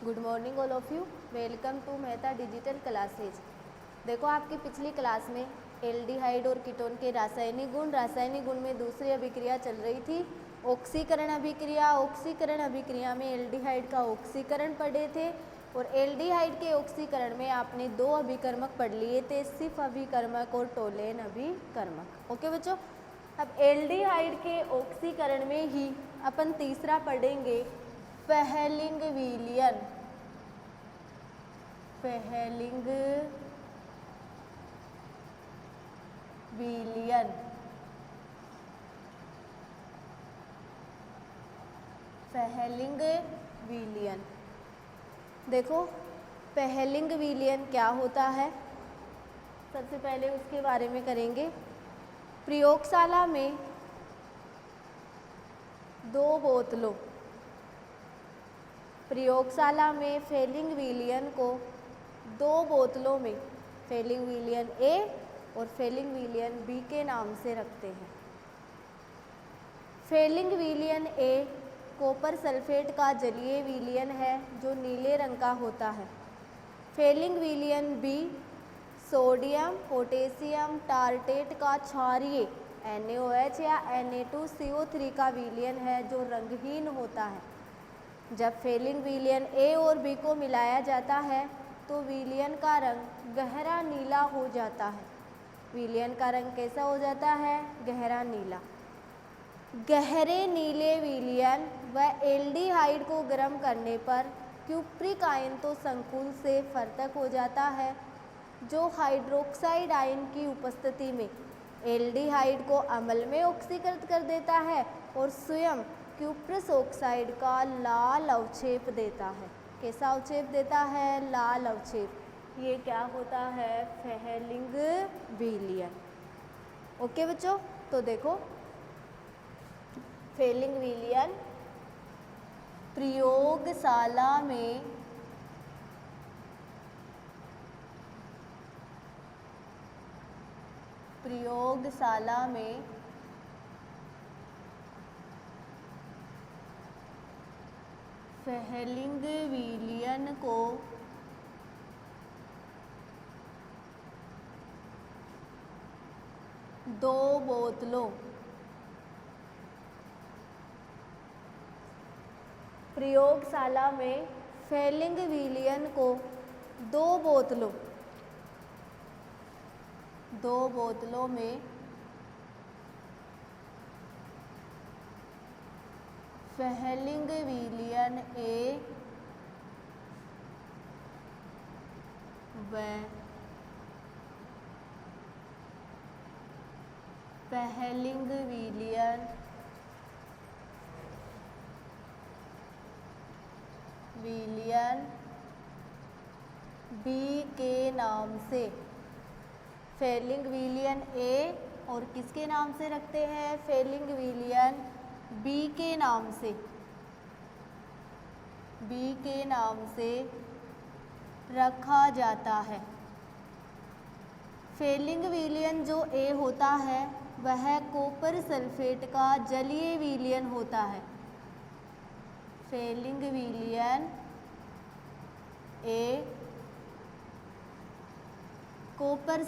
Good morning all of you, welcome to Mehta digital classes. देखो आपकी पिछली क्लास में एल्डिहाइड और कीटोन के रासायनिक गुण में दूसरी अभिक्रिया चल रही थी, ऑक्सीकरण अभिक्रिया। ऑक्सीकरण अभिक्रिया में एल्डिहाइड का ऑक्सीकरण पढ़े थे और एल्डिहाइड के ऑक्सीकरण में आपने दो अभिकर्मक पढ़ लिए थे, सिर्फ अभिकर्मक और टोलेन अभिकर्मक। ओके बच्चों, अब एल्डिहाइड के ऑक्सीकरण में ही अपन तीसरा पढ़ेंगे फेहेलिंग विलियन। फेहेलिंग विलियन, फेहेलिंग विलियन। देखो फेहेलिंग विलियन क्या होता है, सबसे पहले उसके बारे में करेंगे। प्रयोगशाला में दो बोतलों, प्रयोगशाला में फेलिंग विलियन को दो बोतलों में फेलिंग विलियन ए और फेलिंग विलियन बी के नाम से रखते हैं। फेलिंग विलियन ए कॉपर सल्फेट का जलीय विलियन है जो नीले रंग का होता है। फेलिंग विलियन बी सोडियम पोटेशियम टार्टेट का क्षारीय NaOH या Na2CO3 का विलियन है जो रंगहीन होता है। जब फेलिंग विलियन ए और बी को मिलाया जाता है तो विलियन का रंग गहरा नीला हो जाता है। विलियन का रंग कैसा हो जाता है? गहरा नीला। गहरे नीले विलियन व एल्डिहाइड को गर्म करने पर क्यूप्रिक आयन तो संकुल से फर्तक हो जाता है, जो हाइड्रोक्साइड आयन की उपस्थिति में एल्डिहाइड को अम्ल में ऑक्सीकृत कर देता है और स्वयं क्यूप्रस ऑक्साइड का लाल अवक्षेप देता है। कैसा अवक्षेप देता है? लाल अवक्षेप। ये क्या होता है? फेहेलिंग विलियन। ओके बच्चों, तो देखो फेलिंग विलियन प्रयोगशाला में फेहेलिंग विलियन को दो बोतलों, प्रयोगशाला में फेलिंग विलियन को दो बोतलों में फेहेलिंग विलियन ए व फेहेलिंग विलियन बी के नाम से, फेलिंग विलियन ए और किसके नाम से रखते हैं? फेलिंग विलियन बी के नाम से, बी के नाम से रखा जाता है। फेलिंग विलियन जो ए होता है वह कॉपर सल्फेट का जलीय विलियन होता है। फेलिंग विलियन ए कॉपर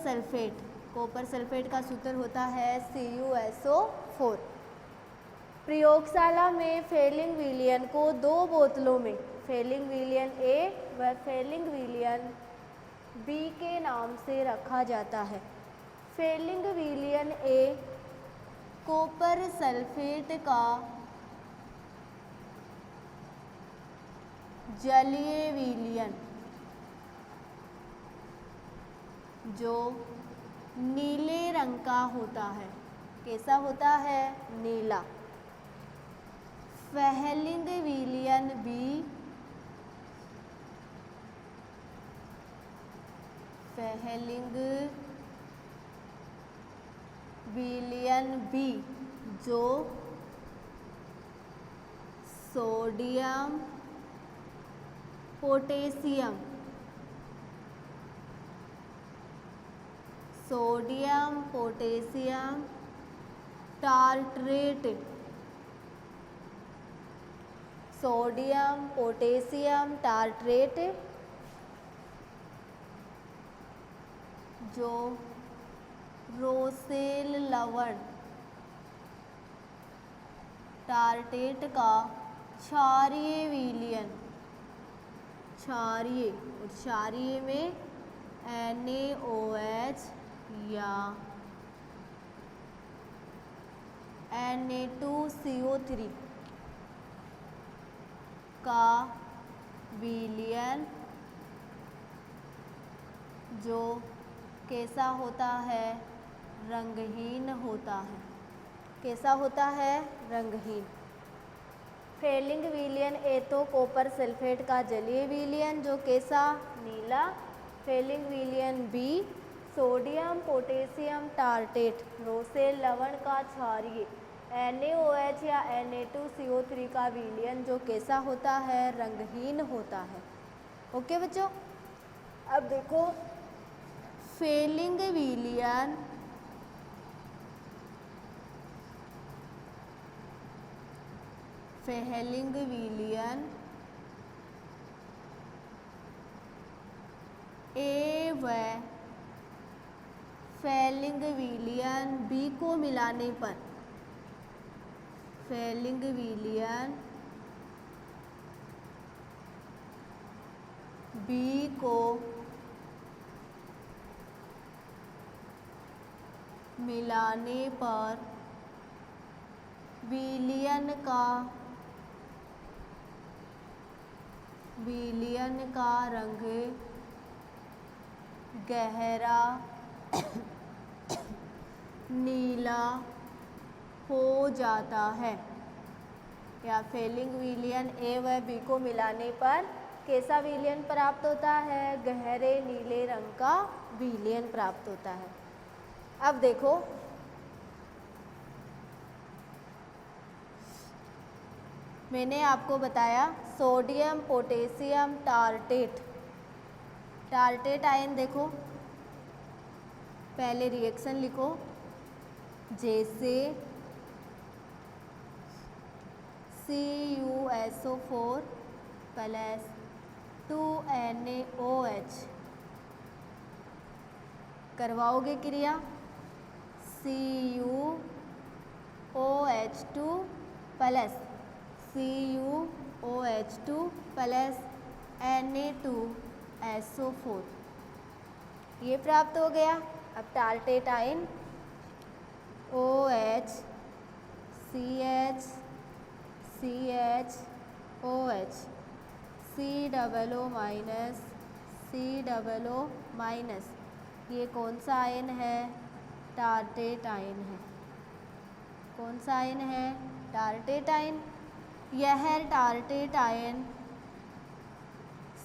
सल्फेट का सूत्र होता है CuSO4। प्रयोगशाला में फेलिंग विलियन को दो बोतलों में फेलिंग विलियन ए व फेलिंग विलियन बी के नाम से रखा जाता है। फेलिंग विलियन ए कॉपर सल्फेट का जलीय विलियन जो नीले रंग का होता है। कैसा होता है? नीला। फेहेलिंग विलियन बी, फेहेलिंग विलियन बी जो sodium potassium tartrate sodium potassium tartrate जो रोसेल लवण टार्ट्रेट का क्षारीय विलयन, क्षारीय और क्षारीय में NaOH या Na2CO3 का विलयन जो कैसा होता है, रंगहीन होता है। कैसा होता है, रंगहीन। फेलिंग विलयन ए तो कॉपर सल्फेट का जलीय विलयन जो कैसा, नीला। फेलिंग विलयन B sodium potassium tartrate Rochelle लवण का क्षारीय NaOH या Na2CO3 का विलयन जो कैसा होता है, रंगहीन होता है। ओके बच्चों, अब देखो फेलिंग विलयन फेलिंग विलयन ए व फेलिंग विलयन बी को मिलाने पर, फेलिंग विलयन बी को मिलाने पर विलयन का रंग गहरा नीला हो जाता है। या फेलिंग विलयन ए व बी को मिलाने पर कैसा विलयन प्राप्त होता है, गहरे नीले रंग का विलयन प्राप्त होता है। अब देखो मैंने आपको बताया sodium potassium tartrate, tartrate ion देखो, पहले रिएक्शन लिखो, जैसे CuSO4 प्लस 2NaOH करवाओगे क्रिया CuOH2 plus CuOH2 plus Na2SO4 ये प्राप्त हो गया। अब tartrate ion OH CH CH OH COO minus COO minus, ये कौन सा आयन है, टार्ट्रेट आयन है। कौन सा आयन है, टार्ट्रेट आयन। यह टार्ट्रेट आयन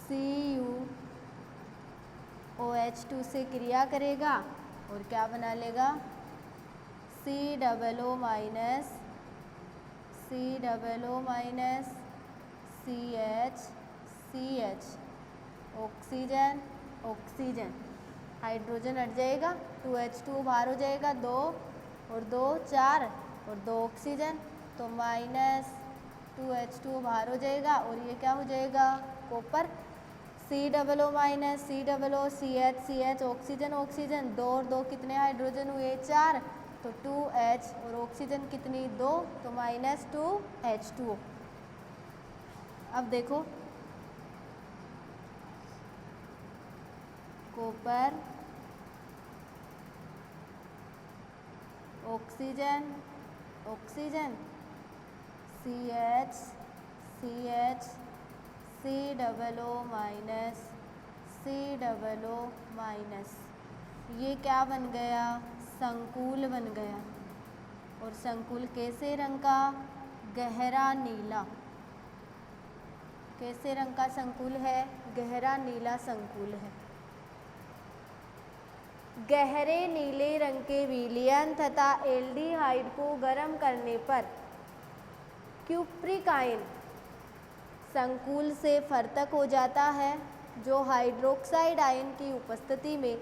CuOH2 से क्रिया करेगा और क्या बना लेगा, COO minus COO minus CH CH, oxygen oxygen, hydrogen हट जाएगा, 2H2 बाहर हो जाएगा, 2 और 2 4 और 2 ऑक्सीजन, तो माइनस 2H2 बाहर हो जाएगा और ये क्या हो जाएगा, copper. COO minus COO CH CH oxygen oxygen, 2 और 2 कितने हाइड्रोजन हुए, 4, तो 2H और ऑक्सीजन कितनी, 2, तो माइनस 2H2O। अब देखो copper oxygen oxygen CH CH COO minus COO minus, ये क्या बन गया, संकुल बन गया। और संकुल कैसे रंग का, गहरा नीला। कैसे रंग का संकुल है, गहरा नीला संकुल है। गहरे नीले रंग के विलयन तथा एल्डिहाइड को गर्म करने पर क्यूप्रिक आयन संकुल से फर्तक हो जाता है, जो हाइड्रोक्साइड आयन की उपस्थिति में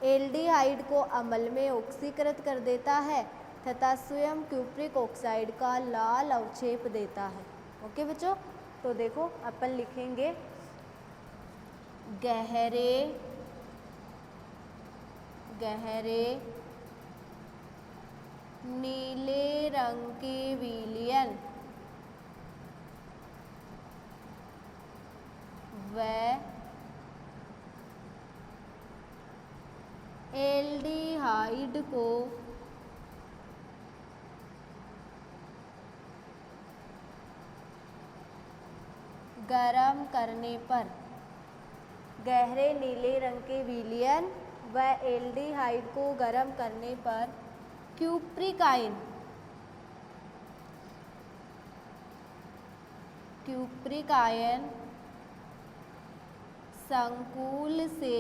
एल्डिहाइड को अम्ल में ऑक्सीकृत कर देता है तथा स्वयं क्यूप्रिक ऑक्साइड का लाल अवक्षेप देता है। ओके बच्चों, तो देखो अपन लिखेंगे गहरे गहरे नीले रंग के विलयन व एल्डिहाइड को गर्म करने पर गहरे नीले रंग के विलयन व एल्डिहाइड को गर्म करने पर क्यूप्रिक आयन संकुल से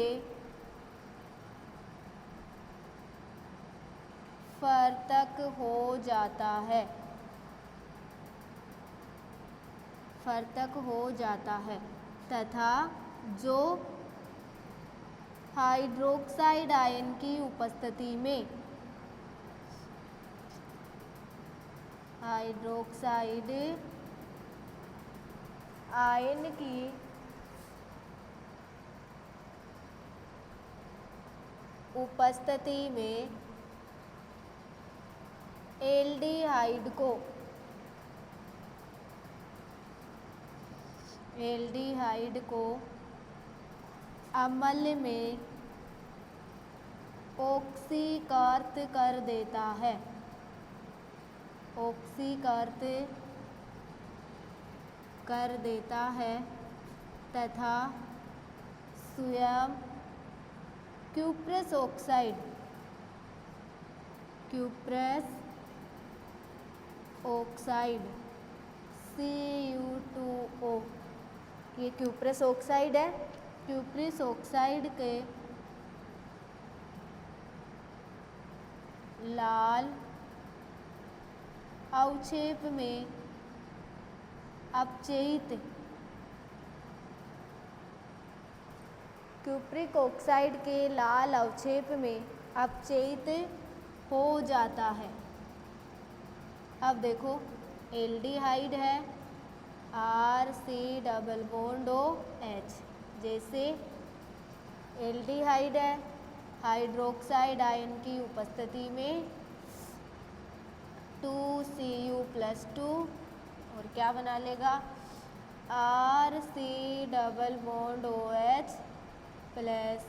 फर्तक हो जाता है तथा जो हाइड्रोक्साइड आयन की उपस्थिति में हाइड्रोक्साइड आयन की उपस्थिति में एल्डिहाइड को अम्ल में ऑक्सीकृत कर देता है तथा स्वयं क्यूप्रस ऑक्साइड Cu2O, ये क्यूप्रस ऑक्साइड है। क्यूप्रस ऑक्साइड के लाल अवक्षेप में अपचयित क्यूप्रिक ऑक्साइड के लाल अवक्षेप में अपचयित हो जाता है। अब देखो एल्डिहाइड है RC≡OH, जैसे एल्डिहाइड है हाइड्रोक्साइड आयन की उपस्थिति में 2Cu+2 और क्या बना लेगा RC≡OH plus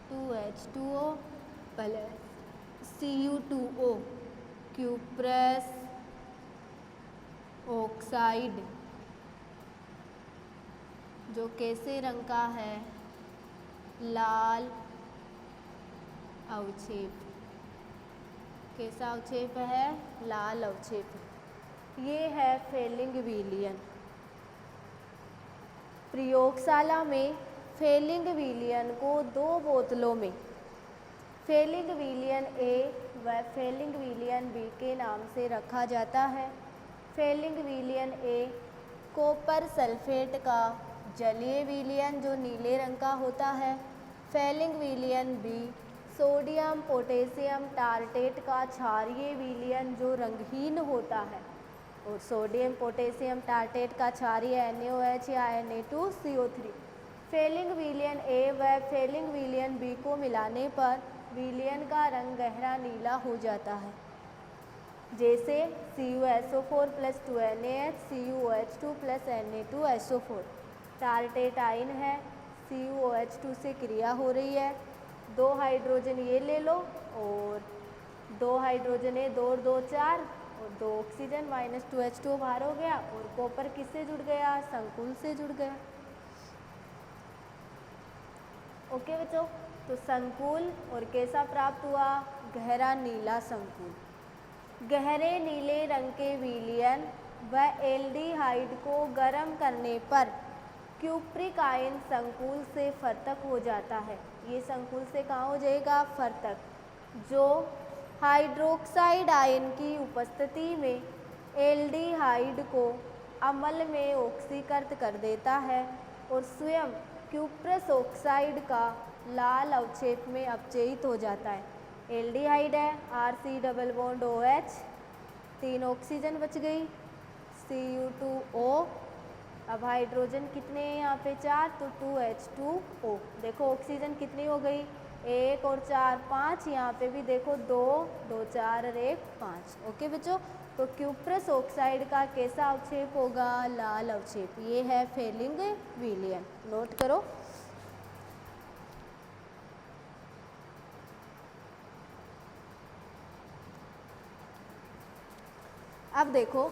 2H2O plus Cu2O cuprous oxide जो कैसे रंग का है, लाल अवक्षेप। कैसा अवक्षेप है, लाल अवक्षेप। ये है फेलिंग विलयन। प्रयोगशाला में फेलिंग विलयन को दो बोतलों में फेलिंग विलयन ए व फेलिंग विलयन बी के नाम से रखा जाता है। फेलिंग विलयन ए कॉपर सल्फेट का जलीय विलयन जो नीले रंग का होता है। फेलिंग विलयन बी सोडियम पोटेशियम टार्टेट का क्षारीय विलयन जो रंगहीन होता है। और सोडियम पोटेशियम टार्टेट का क्षारीय NaOH या Na2CO3। फेलिंग विलयन ए व फेलिंग विलयन बी को मिलाने पर विलयन का रंग गहरा नीला हो जाता है, जैसे CuSO4 + 2NaH CuOH2 + Na2SO4। टार्टेट ion है, CuOH2 से क्रिया हो रही है, 2 हाइड्रोजन ये ले लो और 2 हाइड्रोजन ये 2 और 2 4 और 2 ऑक्सीजन -2H2 बाहर हो गया। और कॉपर किससे जुड़ गया, संकुल से जुड़ गया। ओके बच्चों, तो संकुल और कैसा प्राप्त हुआ, गहरा नीला संकुल। गहरे नीले रंग के विलयन व एल्डिहाइड को गर्म करने पर क्यूप्रिक आयन संकुल से फर्तक हो जाता है। ये संकुल से कहाँ हो जाएगा, फर्तक, जो हाइड्रोक्साइड आयन की उपस्थिति में एल्डिहाइड को अम्ल में ऑक्सीकृत कर देता है और स्वयं क्यूप्रस ऑक्साइड का लाल अवक्षेप में अपचयित हो जाता है। एल्डिहाइड है RC≡OH, 3 ऑक्सीजन बच गई, Cu2O अब हाइड्रोजन कितने हैं यहाँ पे 4, तो 2H2O। देखो ऑक्सीजन कितनी हो गई 1 और 4 5, यहाँ पे भी देखो 2 2 4 और 1 5। ओके बच्चों, तो क्यूप्रस ऑक्साइड का कैसा अवक्षेप होगा, लाल अवक्षेप। ये है फेलिंग विलियन, नोट करो। अब देखो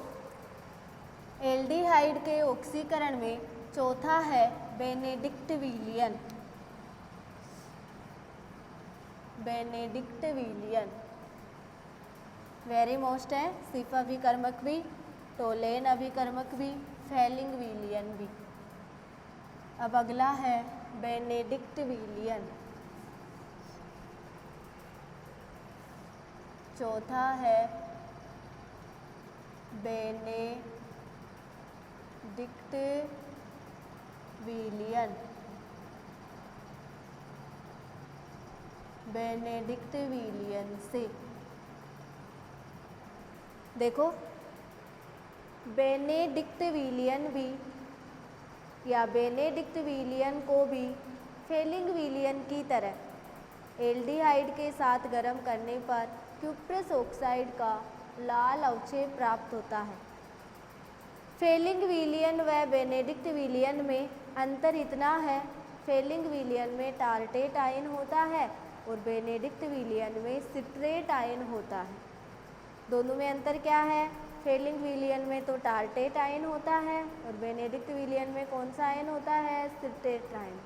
एल्डिहाइड के ऑक्सीकरण में चौथा है बेनेडिक्ट विलियन। बेनेडिक्ट विलियन वेरी मोस्ट है, सिफ अभिकर्मक भी, टोलेन अभिकर्मक भी, फेलिंग विलियन भी। अब अगला है बेनेडिक्ट विलियन। चौथा है बेनेडिक्ट विलियन। बेनेडिक्ट विलियन से देखो बेनेडिक्ट विलियन भी या बेनेडिक्ट विलियन को भी फेलिंग विलियन की तरह एल्डिहाइड के साथ गर्म करने पर क्यूप्रस ऑक्साइड का लाल अवक्षेप प्राप्त होता है। फेलिंग विलियन व बेनेडिक्ट विलियन में अंतर इतना है, फेलिंग विलियन में टार्टेट आयन होता है और बेनेडिक्ट विलियन में सिट्रेट आयन होता है। दोनों में अंतर क्या है, फेलिंग विलियन में तो टार्टेट आयन होता है और बेनेडिक्ट विलियन में कौन सा आयन होता है, सिट्रेट आयन।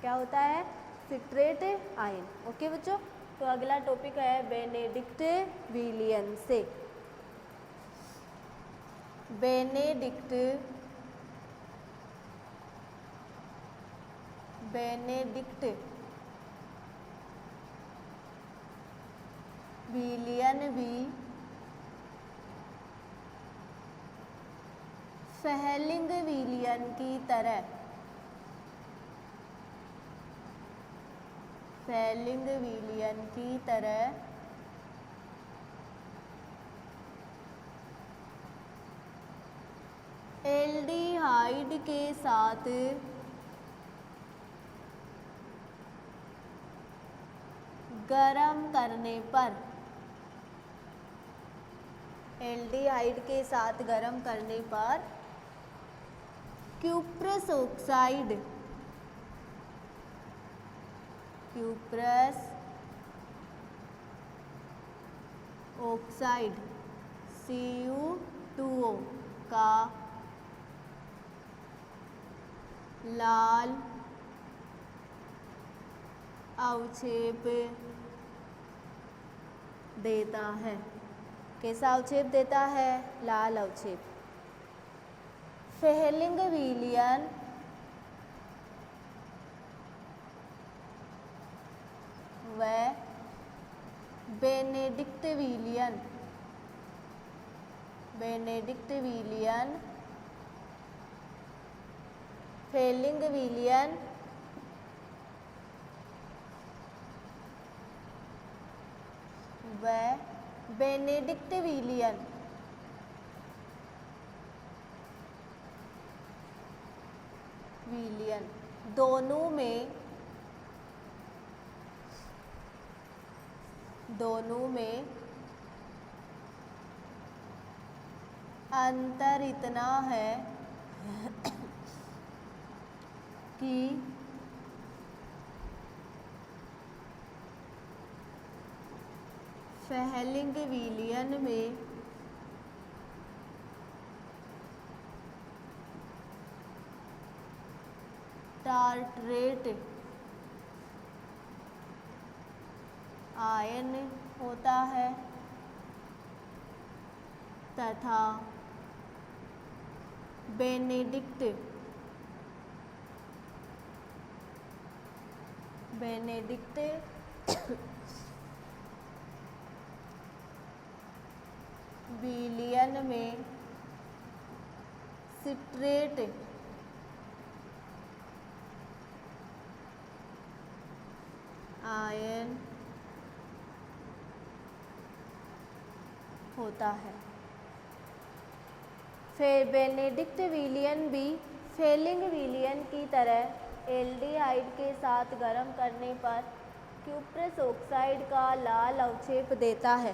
क्या होता है, सिट्रेट आयन। ओके बच्चों, तो अगला टॉपिक है बेनेडिक्ट विलियन से। बेनेडिक्ट विलियन भी फेलिंग विलियन की तरह फेलिंग विलियन की तरह एल्डिहाइड के साथ गरम करने पर एल्डिहाइड के साथ गरम करने पर क्यूप्रस ऑक्साइड Cu2O का लाल अवक्षेप देता है। कैसा अवक्षेप देता है, लाल अवक्षेप। फेलिंग विलियन व बेनेडिक्ट विलियन फेलिंग विलियन व बेनेडिक्ट विलियन दोनों में अंतर इतना है कि फेलिंग विलियन में टार्ट्रेट आयन होता है तथा बेनेडिक्ट विलियन में सिट्रेट आयन होता है। फिर बेनेडिक्ट विलियन भी फेलिंग विलियन की तरह एल्डिहाइड के साथ गर्म करने पर क्यूप्रस ऑक्साइड का लाल अवक्षेप देता है।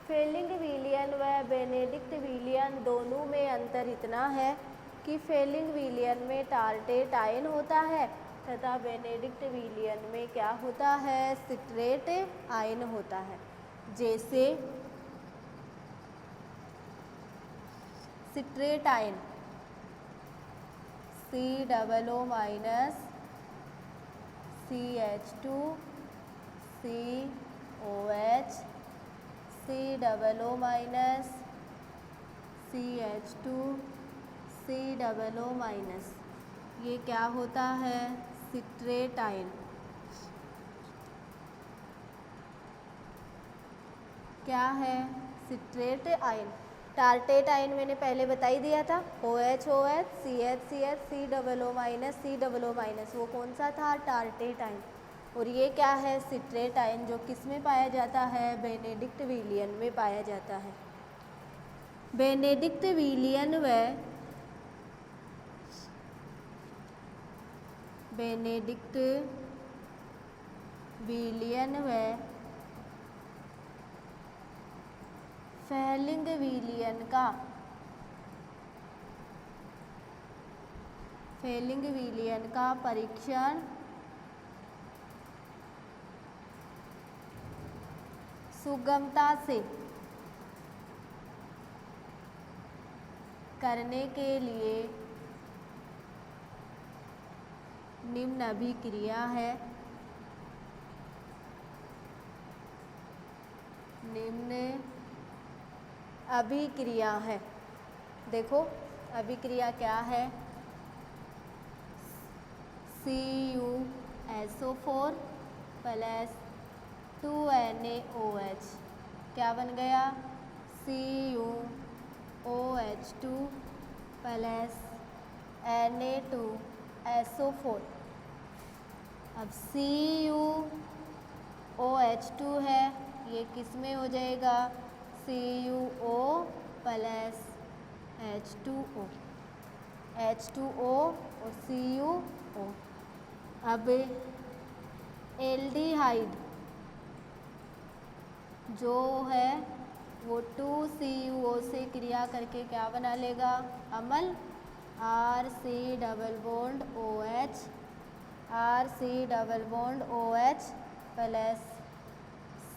फेलिंग विलियन व बेनेडिक्ट विलियन दोनों में अंतर इतना है कि फेलिंग विलियन में टार्टेट आयन होता है तथा बेनेडिक्ट विलियन में क्या होता है, सिट्रेट आयन होता है। जैसे citrate ion COO minus CH2 COH COO minus CH2 COO minus, ये क्या होता है, सिट्रेट आयन। क्या है, सिट्रेट आयन। टार्टेट आयन मैंने पहले बता ही दिया था, OH OH CH CH COO minus COO minus, वो कौन सा था, टार्टेट आयन। और ये क्या है, सिट्रेट आयन, जो किस में पाया जाता है, बेनेडिक्ट विलियन में पाया जाता है। बेनेडिक्ट विलियन व बेनेडिक्ट विलियन व फेलिंग विलियन का परीक्षण सुगमता से करने के लिए निम्न अभिक्रिया है। देखो अभिक्रिया क्या है, CuSO4 प्लस 2NaOH क्या बन गया, CuOH2 प्लस Na2SO4। अब CuOH2 है, ये किस में हो जाएगा, CuO प्लस H2O और CuO। अब एल्डिहाइड जो है वो 2CuO से क्रिया करके क्या बना लेगा, अम्ल, RC double bond OH plus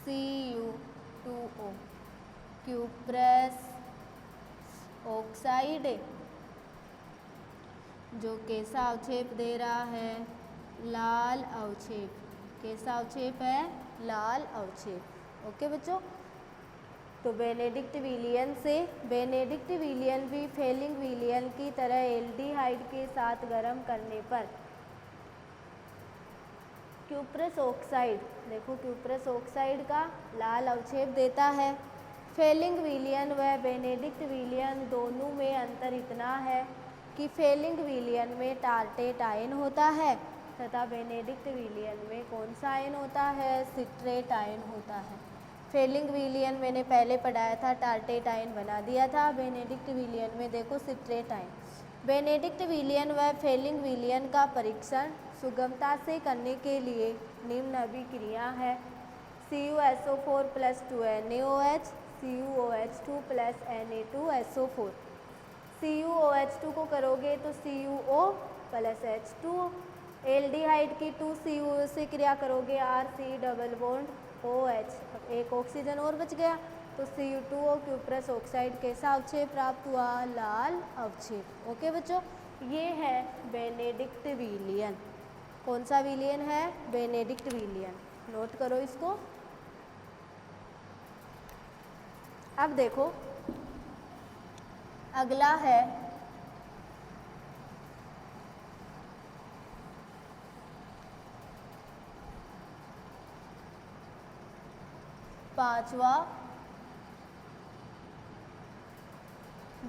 Cu2O, cuprous oxide जो कैसा अवक्षेप दे रहा है, लाल अवक्षेप। कैसा अवक्षेप है, लाल अवक्षेप। ओके बच्चों, तो बेनेडिक्ट विलियन भी फेलिंग विलियन की तरह एल्डिहाइड के साथ गर्म करने पर क्यूप्रस ऑक्साइड, देखो क्यूप्रस ऑक्साइड का लाल अवक्षेप देता है। फेलिंग विलियन व बेनेडिक्ट विलियन दोनों में अंतर इतना है कि फेलिंग विलियन में टार्टेट आयन होता है तथा बेनेडिक्ट विलियन में कौन सा आयन होता है, सिट्रेट आयन होता है। फेलिंग विलियन मैंने पहले पढ़ाया था, टार्टेट आयन बना दिया था। बेनेडिक्ट विलियन में देखो सिट्रेट आयन। बेनेडिक्ट विलियन व फेलिंग विलियन का परीक्षण सुगमता से करने के लिए निम्न अभिक्रिया है, CuSO4 plus 2NaOH CuOH2 plus Na2SO4। CuOH2 को करोगे तो CuO प्लस H2O, एल्डिहाइड की 2CuO से क्रिया करोगे RC डबल बॉन्ड OH, एक ऑक्सीजन और बच गया तो Cu2O, क्यूप्रस ऑक्साइड कैसा अवक्षेप प्राप्त हुआ, लाल अवक्षेप। ओके बच्चों, ये है बेनेडिक्ट विलियन। कौन सा विलियन है, बेनेडिक्ट विलियन, नोट करो इसको। अब देखो अगला है पांचवा,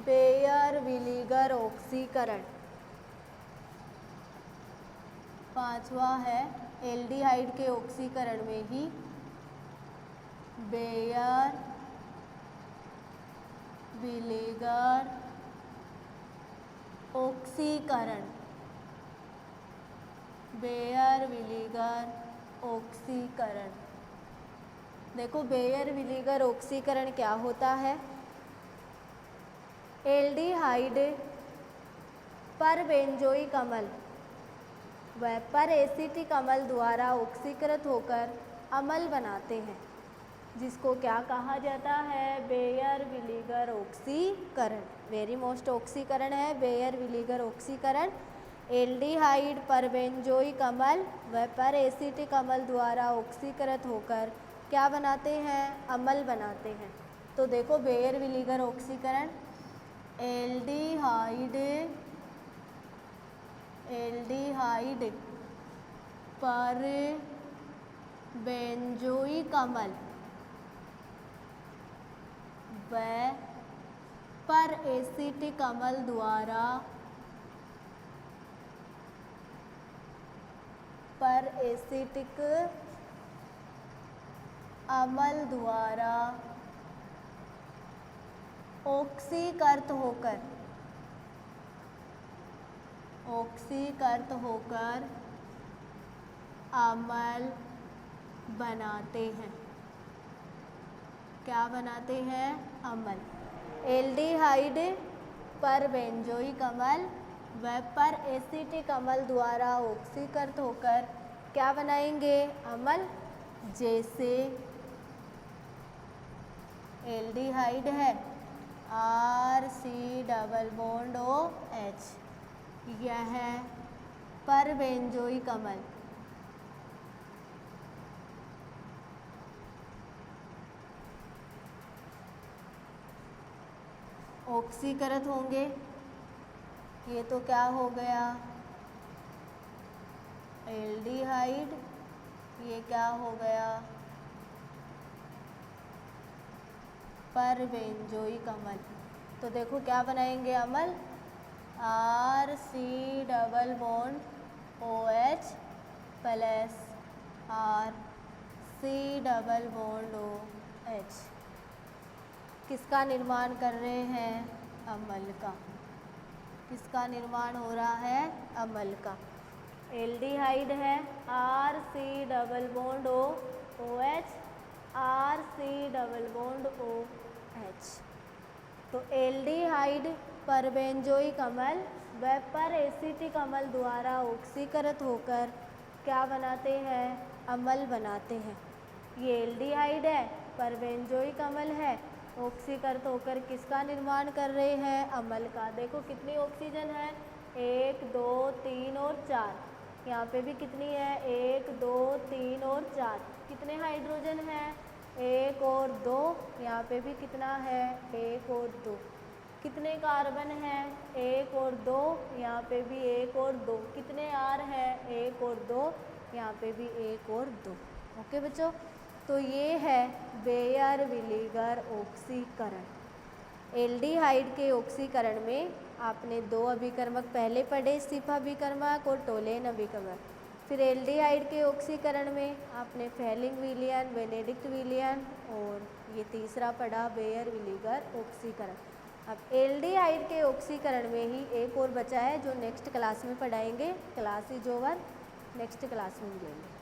बेयर विलीगर ऑक्सीकरण। पांचवा है एल्डिहाइड के ऑक्सीकरण में ही बेयर विलीगर ऑक्सीकरण, बेयर विलीगर ऑक्सीकरण। देखो बेयर विलीगर ऑक्सीकरण क्या होता है। एल्डिहाइड परबेंजोइक अम्ल व पर एसिटिक अम्ल द्वारा ऑक्सीकृत होकर अम्ल बनाते हैं, जिसको क्या कहा जाता है, बेयर विलीगर ऑक्सीकरण। वेरी मोस्ट ऑक्सीकरण है बेयर विलीगर ऑक्सीकरण। एल्डिहाइड परबेंजोइक अम्ल व पर एसिटिक अम्ल द्वारा ऑक्सीकृत होकर क्या बनाते हैं, अम्ल बनाते हैं। तो देखो बेयर विलीगर ऑक्सीकरण, एल्डिहाइड परबेंजोइक अम्ल व पर एसिटिक अम्ल द्वारा ऑक्सीकृत होकर अम्ल बनाते हैं। क्या बनाते हैं, अम्ल। एल्डिहाइड परबेंजोइक अम्ल व पर एसिटिक अम्ल द्वारा ऑक्सीकृत होकर क्या बनाएंगे, अम्ल। जैसे एल्डिहाइड है RC≡OH, यह परबेंजोइक अम्ल ऑक्सीकृत होंगे। ये तो क्या हो गया, एल्डिहाइड, ये क्या हो गया, परबेंजोइक अम्ल। तो देखो क्या बनाएंगे अम्ल, RC≡OH प्लस RC≡OH। किसका निर्माण कर रहे हैं, अम्ल का। किसका निर्माण हो रहा है, अम्ल का। एल्डिहाइड है RC≡OH, RC≡OH। तो एल्डिहाइड परबेंजोइक अम्ल व पर एसिटिक अम्ल द्वारा ऑक्सीकृत होकर क्या बनाते हैं, अम्ल बनाते हैं। ये एल्डिहाइड है, परबेंजोइक अम्ल है, ऑक्सीकृत होकर किसका निर्माण कर रहे हैं, अम्ल का। देखो कितनी ऑक्सीजन है, 1 2 3 और 4। यहाँ पे भी कितनी है, 1 2 3 और 4। कितने हाइड्रोजन हैं, 1 और 2। यहाँ पे भी कितना है, 1 और 2। कितने कार्बन हैं, 1 और 2। यहाँ पे भी 1 और 2। कितने आर है, 1 और 2। यहाँ पे भी 1 और 2। ओके बच्चों, तो ये है बेयर विलीगर ऑक्सीकरण। एल्डिहाइड के ऑक्सीकरण में आपने 2 अभिकर्मक पहले पढ़े, सिफ अभिकर्मक और टोलेन अभिकर्मक। फिर एल्डिहाइड के ऑक्सीकरण में आपने फेलिंग विलियन, बेनेडिक्ट विलियन और ये तीसरा पढ़ा बेयर विलीगर ऑक्सीकरण। अब एल्डिहाइड के ऑक्सीकरण में ही एक और बचा है जो नेक्स्ट क्लास में पढ़ाएंगे। Class is over, next class में मिलेंगे।